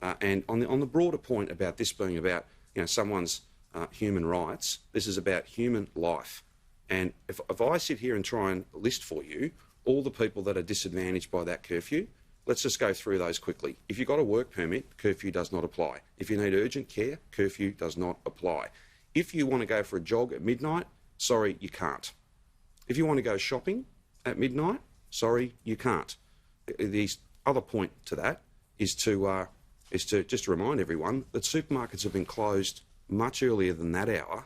And on the broader point about this being about someone's human rights, this is about human life. And if I sit here and try and list for you all the people that are disadvantaged by that curfew, let's just go through those quickly. If you've got a work permit, curfew does not apply. If you need urgent care, curfew does not apply. If you want to go for a jog at midnight, sorry, you can't. If you want to go shopping at midnight, sorry, you can't. The other point to that is to just remind everyone that supermarkets have been closed much earlier than that hour,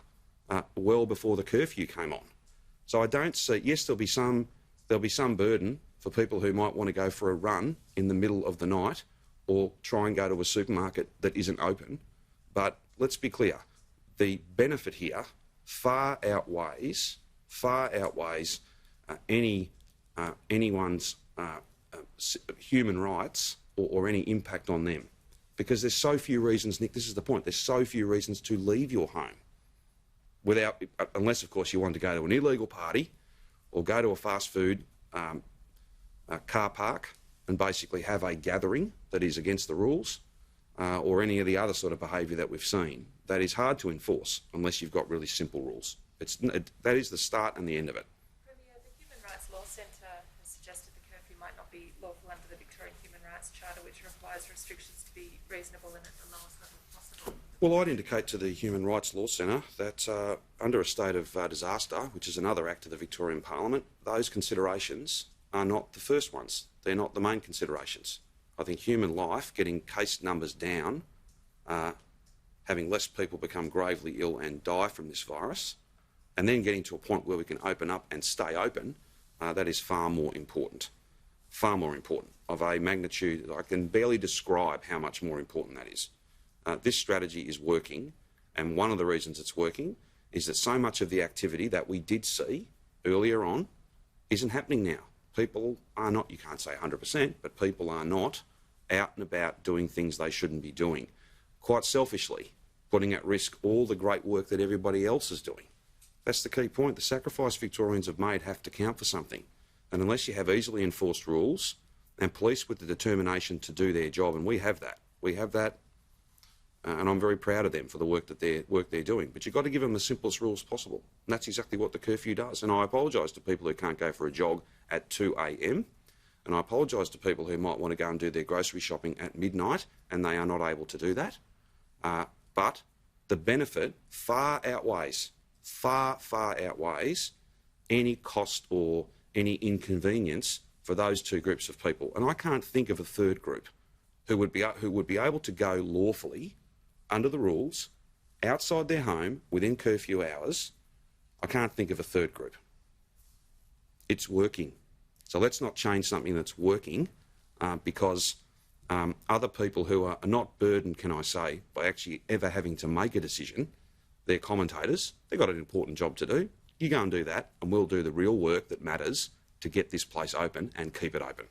well before the curfew came on. So I don't see. Yes, there'll be some burden for people who might want to go for a run in the middle of the night or try and go to a supermarket that isn't open. But let's be clear, the benefit here far outweighs anyone's human rights or any impact on them. Because there's so few reasons, Nick, this is the point, there's so few reasons to leave your home unless, of course, you want to go to an illegal party or go to a fast food car park and basically have a gathering that is against the rules or any of the other sort of behaviour that we've seen. That is hard to enforce unless you've got really simple rules. That is the start and the end of it. Premier, the Human Rights Law Centre has suggested the curfew might not be lawful under the Victorian Human Rights Charter, which requires restrictions to be reasonable and at the lowest level possible. Well, I'd indicate to the Human Rights Law Centre that under a state of disaster, which is another act of the Victorian Parliament, those considerations are not the first ones. They're not the main considerations. I think human life, getting case numbers down, having less people become gravely ill and die from this virus, and then getting to a point where we can open up and stay open, that is far more important of a magnitude that I can barely describe how much more important that is. This strategy is working, and one of the reasons it's working is that so much of the activity that we did see earlier on isn't happening now. People are not, you can't say 100%, but people are not out and about doing things they shouldn't be doing, quite selfishly, putting at risk all the great work that everybody else is doing. That's the key point. The sacrifice Victorians have made have to count for something. And unless you have easily enforced rules and police with the determination to do their job, and we have that, and I'm very proud of them for the work they're doing. But you've got to give them the simplest rules possible. And that's exactly what the curfew does. And I apologise to people who can't go for a jog at 2 a.m. And I apologise to people who might want to go and do their grocery shopping at midnight and they are not able to do that. But the benefit far outweighs any cost or any inconvenience for those two groups of people. And I can't think of a third group who would be able to go lawfully under the rules, outside their home, within curfew hours. I can't think of a third group. It's working. So let's not change something that's working because other people who are not burdened, can I say, by actually ever having to make a decision, they're commentators, they've got an important job to do. You go and do that and we'll do the real work that matters to get this place open and keep it open.